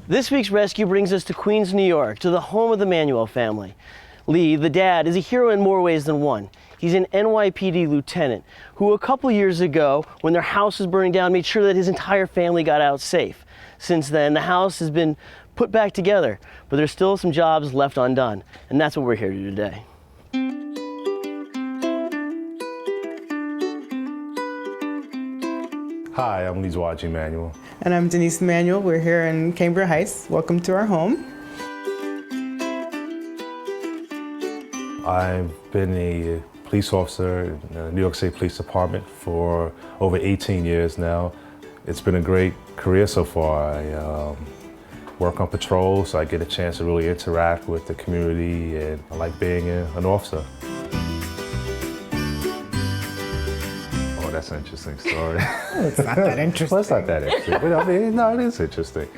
This week's rescue brings us to Queens, New York, to the home of the Manuel family. Lee, the dad, is a hero in more ways than one. He's an NYPD lieutenant who a couple years ago, when their house was burning down, made sure that his entire family got out safe. Since then, the house has been put back together, but there's still some jobs left undone, and that's what we're here to do today. Hi, I'm George Oliphant. And I'm Denise Manuel. We're here in Cambria Heights. Welcome to our home. I've been a police officer in the New York State Police Department for over 18 years now. It's been a great career so far. I work on patrol, so I get a chance to really interact with the community, and I like being an officer. Oh, that's an interesting story. It's not that interesting. Well, it's not that interesting, but I mean, no, it is interesting.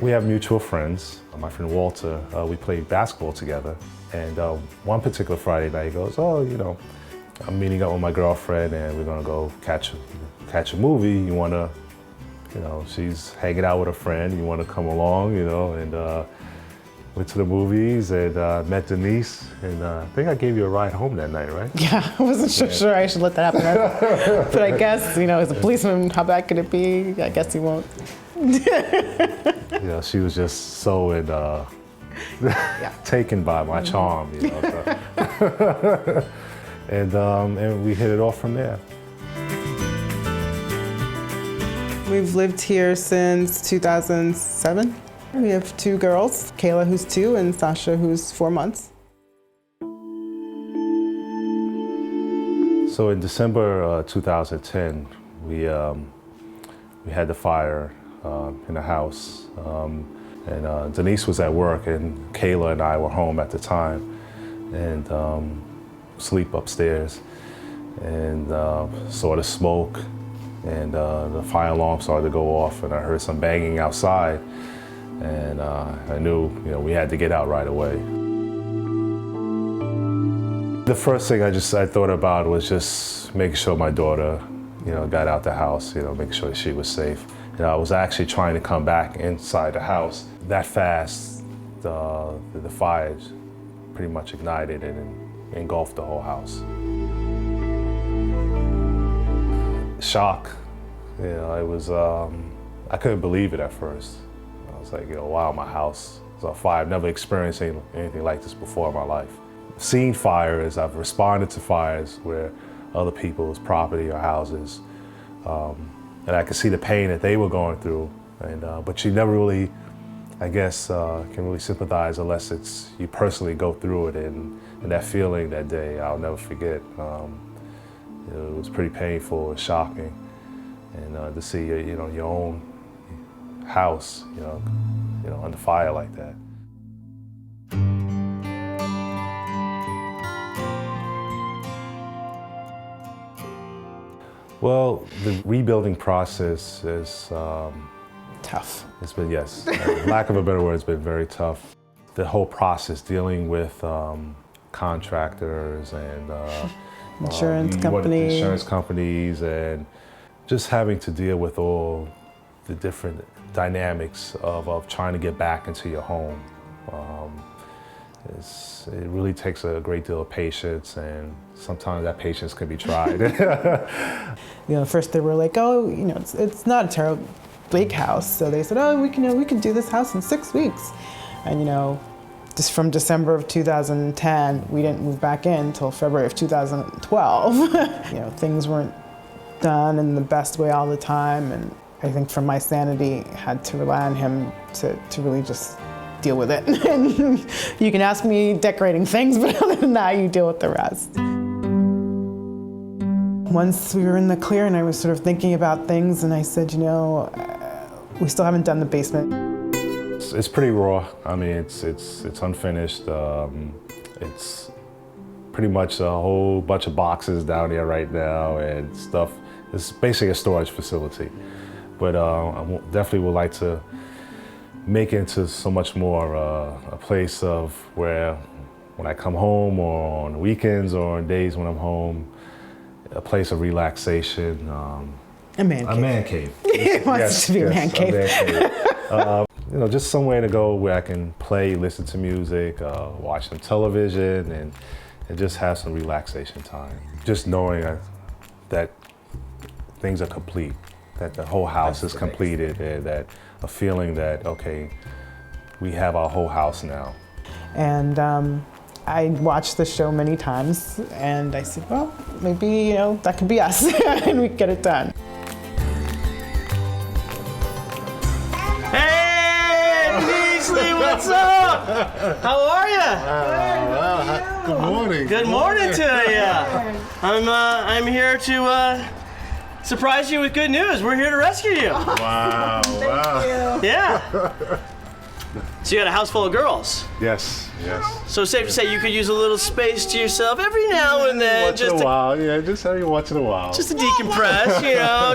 We have mutual friends. My friend Walter, we played basketball together, and one particular Friday night he goes, oh, you know, I'm meeting up with my girlfriend and we're gonna go catch a movie. You wanna, you know, she's hanging out with a friend, you wanna come along, you know, and went to the movies and met Denise, and I think I gave you a ride home that night, right? Yeah, I wasn't sure I should let that happen. But I guess, you know, as a policeman, how bad could it be? I guess he won't. Yeah, she was just so taken by my charm, you know. So. and we hit it off from there. We've lived here since 2007. We have two girls, Kayla, who's 2, and Sasha, who's 4 months. So in December 2010, we had the fire in the house, and Denise was at work, and Kayla and I were home at the time, and sleep upstairs, and saw the smoke, and the fire alarm started to go off, and I heard some banging outside. And I knew, you know, we had to get out right away. The first thing I thought about was just making sure my daughter, you know, got out the house, you know, making sure she was safe. You know, I was actually trying to come back inside the house. That fast, the fire pretty much ignited and engulfed the whole house. Shock, you know, it was, I couldn't believe it at first. I was like, you know, wow, my house is on fire. I've never experienced anything like this before in my life. Seen fires, I've responded to fires where other people's property or houses, and I could see the pain that they were going through. And but you never really, I guess, can really sympathize unless it's you personally go through it. And that feeling that day, I'll never forget. You know, it was pretty painful and shocking, and to see you know, your own house, you know, under fire like that. Well, the rebuilding process is Tough. It's been, yes, lack of a better word, it's been very tough. The whole process dealing with contractors and Insurance companies, and just having to deal with all the different dynamics of trying to get back into your home. It really takes a great deal of patience, and sometimes that patience can be tried. You know, first they were like, oh, you know, it's not a terrible big house. So they said, oh, we can do this house in 6 weeks. And you know, just from December of 2010, we didn't move back in until February of 2012. You know, things weren't done in the best way all the time, and I think for my sanity, I had to rely on him to really just deal with it. And you can ask me decorating things, but other than that, you deal with the rest. Once we were in the clear and I was sort of thinking about things, and I said, you know, we still haven't done the basement. It's pretty raw. I mean, it's unfinished. It's pretty much a whole bunch of boxes down there right now and stuff. It's basically a storage facility. But I definitely would like to make it into so much more a place of where when I come home, or on weekends, or on days when I'm home, a place of relaxation. A man cave. A man cave. It wants to be a man cave. A man cave. just somewhere to go where I can play, listen to music, watch some television, and just have some relaxation time. Just knowing that things are complete, that the whole house is completed, and that a feeling that, okay, we have our whole house now. And I watched the show many times, and I said, well, maybe, that could be us, and we could get it done. What's up? How are you? Good morning. Good morning to you. I'm here to surprise you with good news. We're here to rescue you. Wow. Wow. Yeah. So you got a house full of girls. Yes. So safe to say you could use a little space to yourself every now and then. Once in a while, just every once in a while. Just to decompress,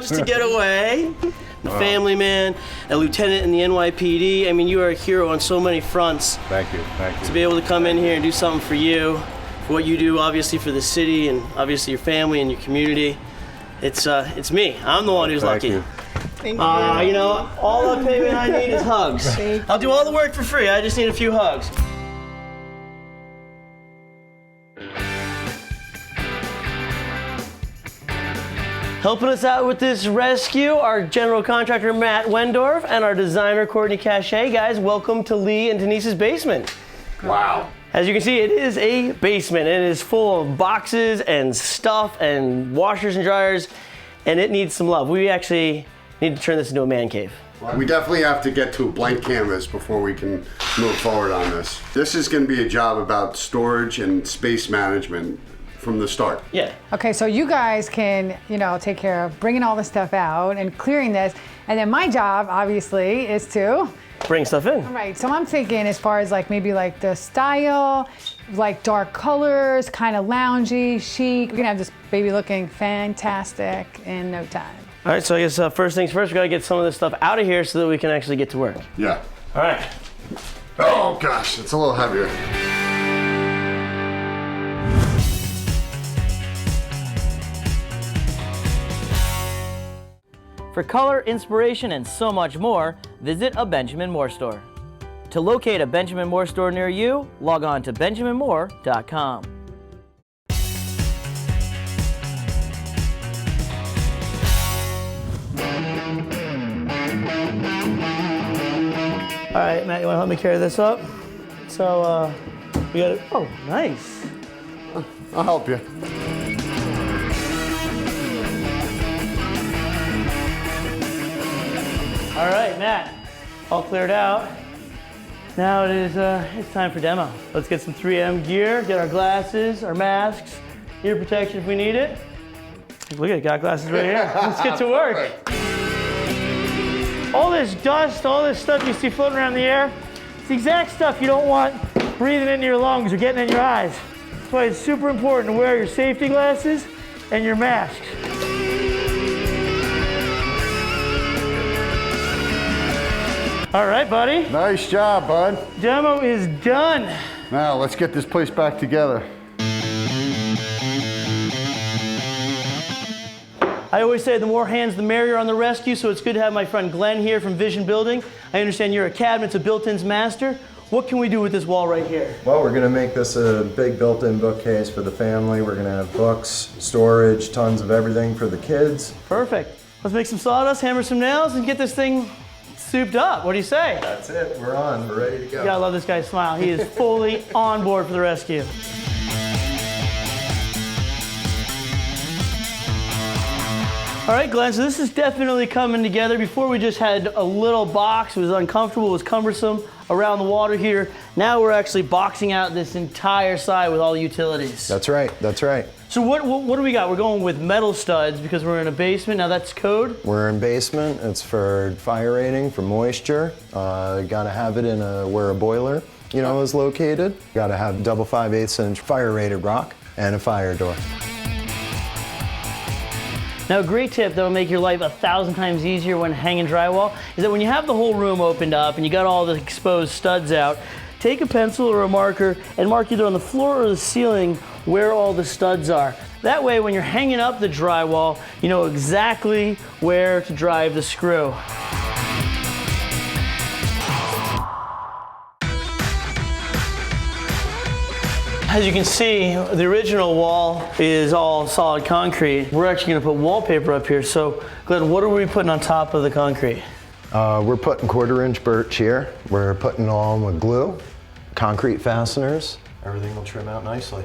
just to get away. The family man, a lieutenant in the NYPD. I mean, you are a hero on so many fronts. Thank you. To be able to come in here and do something for you, for what you do, obviously for the city and obviously your family and your community. It's me. I'm the one who's lucky. You. Thank you. All the payment I need is hugs. I'll do all the work for free. I just need a few hugs. Helping us out with this rescue, our general contractor, Matt Wendorf, and our designer, Courtney Cachet. Guys, welcome to Lee and Denise's basement. Wow. As you can see, it is a basement. It is full of boxes and stuff and washers and dryers, and it needs some love. We actually need to turn this into a man cave. We definitely have to get to a blank canvas before we can move forward on this. This is going to be a job about storage and space management from the start. Yeah. Okay, so you guys can, take care of bringing all the stuff out and clearing this. And then my job, obviously, is to bring stuff in. Right, so I'm thinking as far as maybe the style, dark colors, kind of loungy, chic. We're gonna have this baby looking fantastic in no time. All right, so I guess first things first, we gotta get some of this stuff out of here so that we can actually get to work. Yeah. All right. Oh gosh, it's a little heavier. For color, inspiration, and so much more, visit a Benjamin Moore store. To locate a Benjamin Moore store near you, log on to benjaminmoore.com. All right, Matt, you wanna help me carry this up? So, we got it. Oh, nice. I'll help you. All right, Matt, all cleared out. Now it's time for demo. Let's get some 3M gear, get our glasses, our masks, ear protection if we need it. Look at it, got glasses right here. Let's get to work. All this dust, all this stuff you see floating around the air, it's the exact stuff you don't want breathing into your lungs or getting in your eyes. That's why it's super important to wear your safety glasses and your masks. All right, buddy. Nice job, bud. Demo is done. Now let's get this place back together. I always say the more hands the merrier on the rescue, so it's good to have my friend Glenn here from Vision Building. I understand you're a cabinets and built-ins master. What can we do with this wall right here? Well, we're gonna make this a big built-in bookcase for the family. We're gonna have books, storage, tons of everything for the kids. Perfect. Let's make some sawdust, hammer some nails, and get this thing souped up. What do you say? That's it, we're on, we're ready to go. You gotta love this guy's smile. He is fully on board for the rescue. All right, Glenn, so this is definitely coming together. Before we just had a little box, it was uncomfortable, it was cumbersome around the water heater. Now we're actually boxing out this entire side with all the utilities. That's right, that's right. So what do we got? We're going with metal studs because we're in a basement. Now that's code? We're in basement, it's for fire rating, for moisture. Gotta have it in where a boiler, is located. Gotta have double 5/8" fire rated rock and a fire door. Now a great tip that will make your life 1,000 times easier when hanging drywall is that when you have the whole room opened up and you got all the exposed studs out, take a pencil or a marker and mark either on the floor or the ceiling where all the studs are. That way when you're hanging up the drywall, you know exactly where to drive the screw. As you can see, the original wall is all solid concrete. We're actually gonna put wallpaper up here. So Glenn, what are we putting on top of the concrete? We're putting 1/4-inch birch here. We're putting it on with glue, concrete fasteners. Everything will trim out nicely.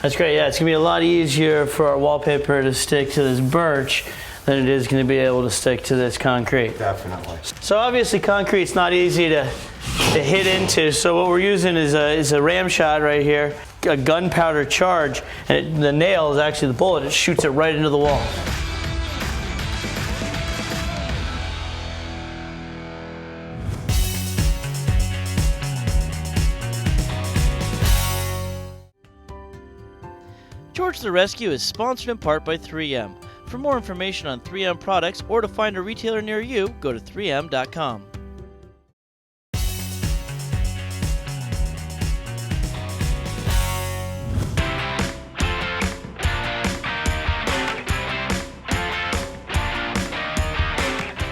That's great, yeah. It's gonna be a lot easier for our wallpaper to stick to this birch than it is gonna be able to stick to this concrete. Definitely. So obviously concrete's not easy to hit into, so what we're using is a ram shot right here, a gunpowder charge, and the nail is actually the bullet. It shoots it right into the wall. George the Rescue is sponsored in part by 3M. For more information on 3M products or to find a retailer near you, go to 3m.com.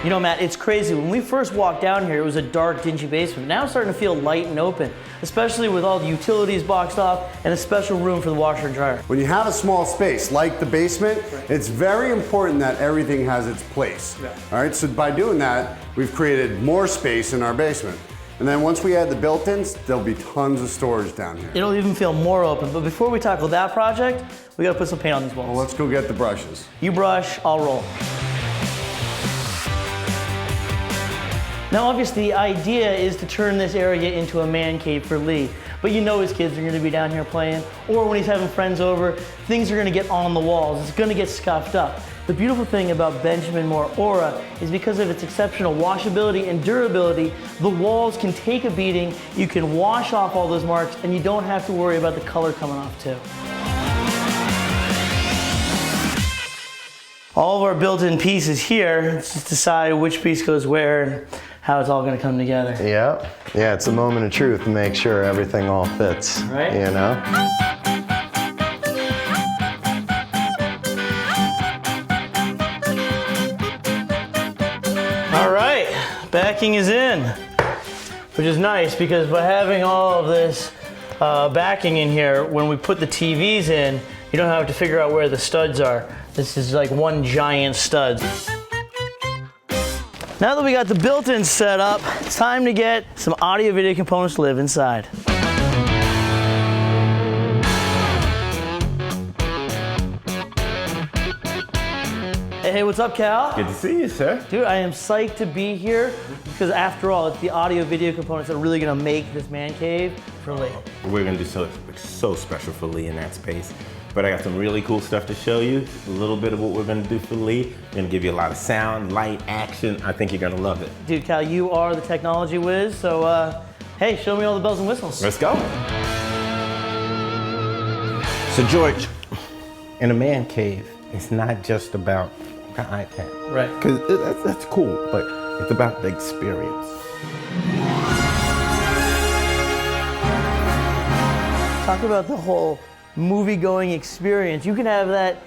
You know, Matt, it's crazy. When we first walked down here, it was a dark, dingy basement. Now it's starting to feel light and open, especially with all the utilities boxed off and a special room for the washer and dryer. When you have a small space like the basement, it's very important that everything has its place. Yeah. All right, so by doing that, we've created more space in our basement. And then once we add the built-ins, there'll be tons of storage down here. It'll even feel more open. But before we tackle that project, we gotta put some paint on these walls. Well, let's go get the brushes. You brush, I'll roll. Now obviously the idea is to turn this area into a man cave for Lee, but you know his kids are gonna be down here playing, or when he's having friends over, things are gonna get on the walls, it's gonna get scuffed up. The beautiful thing about Benjamin Moore Aura is because of its exceptional washability and durability, the walls can take a beating, you can wash off all those marks, and you don't have to worry about the color coming off too. All of our built-in pieces here, let's just decide which piece goes where and how it's all gonna come together. Yeah, yeah, it's a moment of truth to make sure everything all fits, right? You know? All right, backing is in, which is nice because by having all of this backing in here, when we put the TVs in, you don't have to figure out where the studs are. This is like one giant stud. Now that we got the built-in set up, it's time to get some audio video components to live inside. Hey, what's up, Cal? Good to see you, sir. Dude, I am psyched to be here because after all, it's the audio video components that are really gonna make this man cave for Lee. We're gonna do so special for Lee in that space. But I got some really cool stuff to show you. A little bit of what we're gonna do for Lee. We're gonna give you a lot of sound, light, action. I think you're gonna love it. Dude, Cal, you are the technology whiz, so hey, show me all the bells and whistles. Let's go. So George, in a man cave, it's not just about the iPad. Right. Because that's cool, but it's about the experience. Talk about the whole movie-going experience. You can have that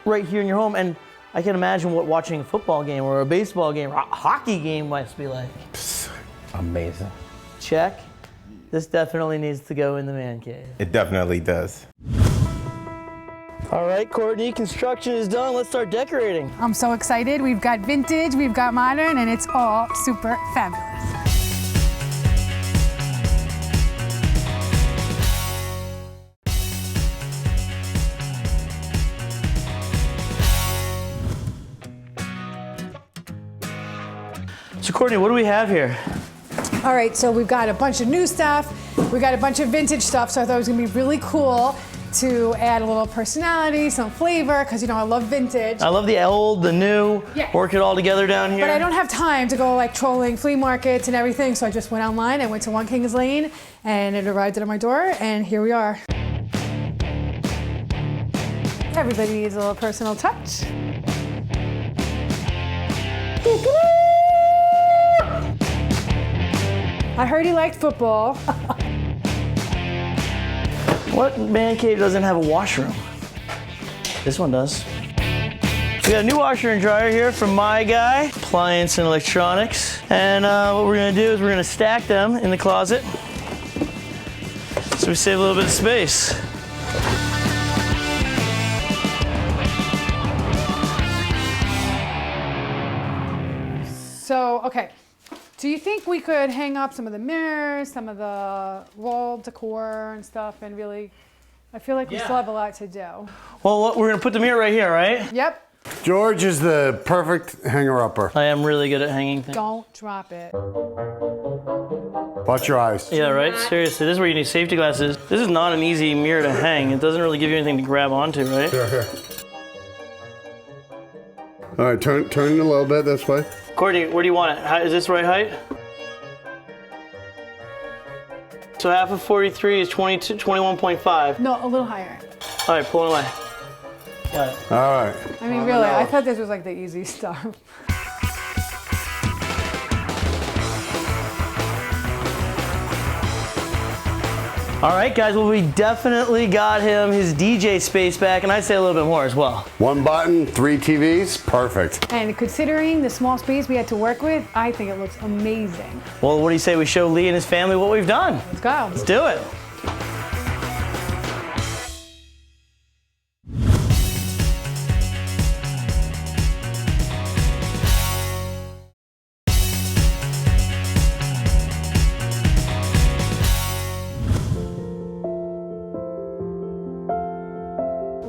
right here in your home, and I can imagine what watching a football game or a baseball game or a hockey game must be like. Amazing. Check. This definitely needs to go in the man cave. It definitely does. All right, Courtney, construction is done. Let's start decorating. I'm so excited. We've got vintage, we've got modern, and it's all super fabulous. So Courtney, what do we have here? All right, so we've got a bunch of new stuff. We've got a bunch of vintage stuff, so I thought it was gonna be really cool to add a little personality, some flavor, because you know I love vintage. I love the old, the new, Yeah. work it all together down here. But I don't have time to go like trolling flea markets and everything, so I just went online. I went to One Kings Lane, and it arrived at my door, and here we are. Everybody needs a little personal touch. I heard he liked football. What man cave doesn't have a washroom? This one does. We got a new washer and dryer here from my guy, Appliance and Electronics. And what we're gonna do is we're gonna stack them in the closet so we save a little bit of space. Okay. Do you think we could hang up some of the mirrors, some of the wall decor and stuff, and really, I feel like we still have a lot to do. Well, we're gonna put the mirror right here, right? Yep. George is the perfect hanger-upper. I am really good at hanging things. Don't drop it. Watch your eyes. Yeah, right? Seriously, this is where you need safety glasses. This is not an easy mirror to hang. It doesn't really give you anything to grab onto, right? Here. All right, turn it a little bit this way. Courtney, where do you want it? Is this the right height? So half of 43 is 21.5. No, a little higher. All right, pull it away. Got it. All right. I mean, really, I thought this was like the easy stuff. All right, guys, well, we definitely got him his DJ space back, and I'd say a little bit more as well. 1 button, 3 TVs, perfect. And considering the small space we had to work with, I think it looks amazing. Well, what do you say we show Lee and his family what we've done? Let's go. Let's do it.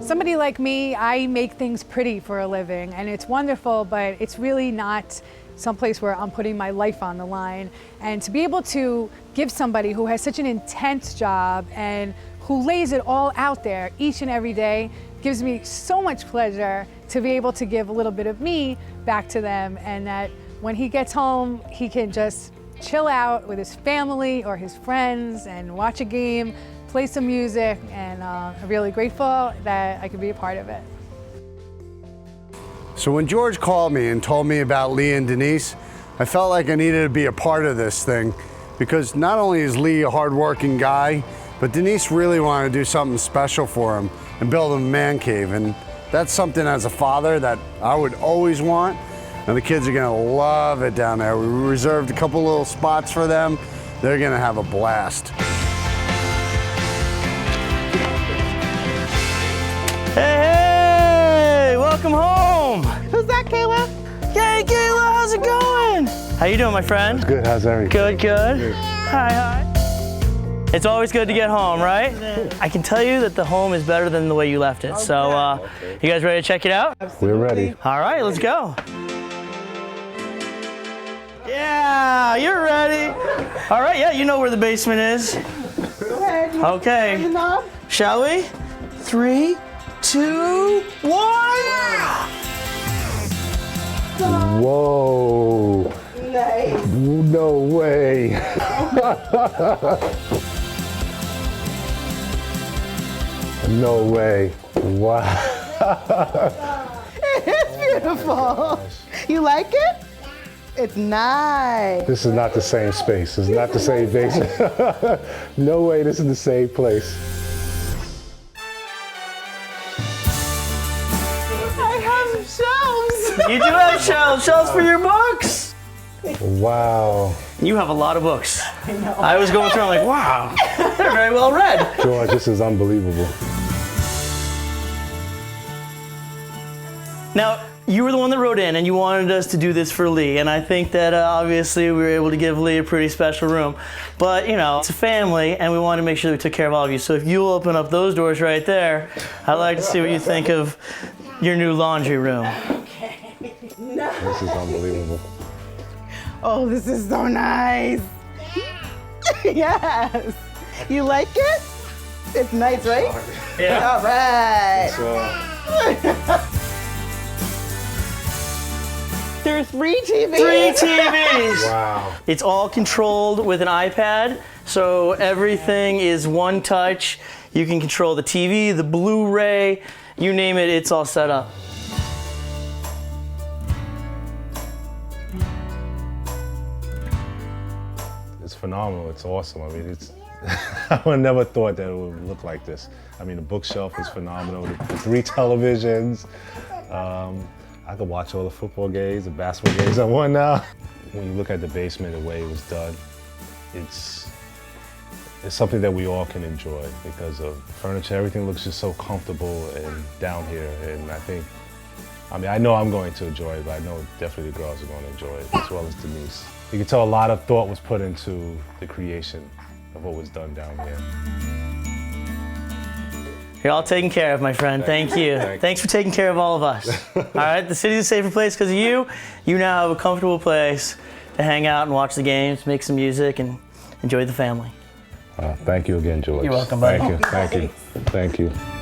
Somebody like me, I make things pretty for a living, and it's wonderful, but it's really not someplace where I'm putting my life on the line. And to be able to give somebody who has such an intense job and who lays it all out there each and every day gives me so much pleasure to be able to give a little bit of me back to them, and that when he gets home, he can just chill out with his family or his friends and watch a game, play some music, and I'm really grateful that I could be a part of it. So when George called me and told me about Lee and Denise, I felt like I needed to be a part of this thing, because not only is Lee a hardworking guy, but Denise really wanted to do something special for him and build him a man cave. And that's something as a father that I would always want. And the kids are gonna love it down there. We reserved a couple little spots for them. They're gonna have a blast. Hey, welcome home. Who's that, Kayla? Hey, Kayla, how's it going? How you doing, my friend? Good, how's everything? Good, good. Hi. It's always good to get home, right? I can tell you that the home is better than the way you left it. So, you guys ready to check it out? We're ready. All right, let's go. Yeah, you're ready. All right, yeah, you know where the basement is. Go ahead. Okay. Shall we? 3, 2, 1. Whoa. Nice. No way. No way. Wow. It's beautiful. You like it? It's nice. This is not the same space. It's not the same basement. No way this is the same place. I have shelves. You do have shelves for your books. Wow. You have a lot of books. I was going through, I'm like, wow, they're very well read. George, this is unbelievable. Now, you were the one that wrote in and you wanted us to do this for Lee, and I think that obviously we were able to give Lee a pretty special room. But, you know, it's a family and we wanted to make sure that we took care of all of you. So if you'll open up those doors right there, I'd like to see what you think of your new laundry room. Okay. Nice. This is unbelievable. Oh, this is so nice. Yes. You like it? It's nice, right? Yeah. All right. There are 3 TVs. 3 TVs. Wow. It's all controlled with an iPad, so everything is one touch. You can control the TV, the Blu-ray, you name it, it's all set up. It's phenomenal. It's awesome. I mean, it's. I would never thought that it would look like this. I mean, the bookshelf is phenomenal. The 3 televisions. I could watch all the football games, the basketball games I won now. When you look at the basement, the way it was done, it's something that we all can enjoy because of furniture. Everything looks just so comfortable and down here, and I think I mean, I know I'm going to enjoy it, but I know definitely the girls are going to enjoy it, as well as Denise. You can tell a lot of thought was put into the creation of what was done down here. You're all taken care of, my friend. Thank you. Thanks for taking care of all of us. All right, the city's a safer place because of you. You now have a comfortable place to hang out and watch the games, make some music, and enjoy the family. Thank you again, George. You're welcome, buddy. Thank you. Thank you. Thank you.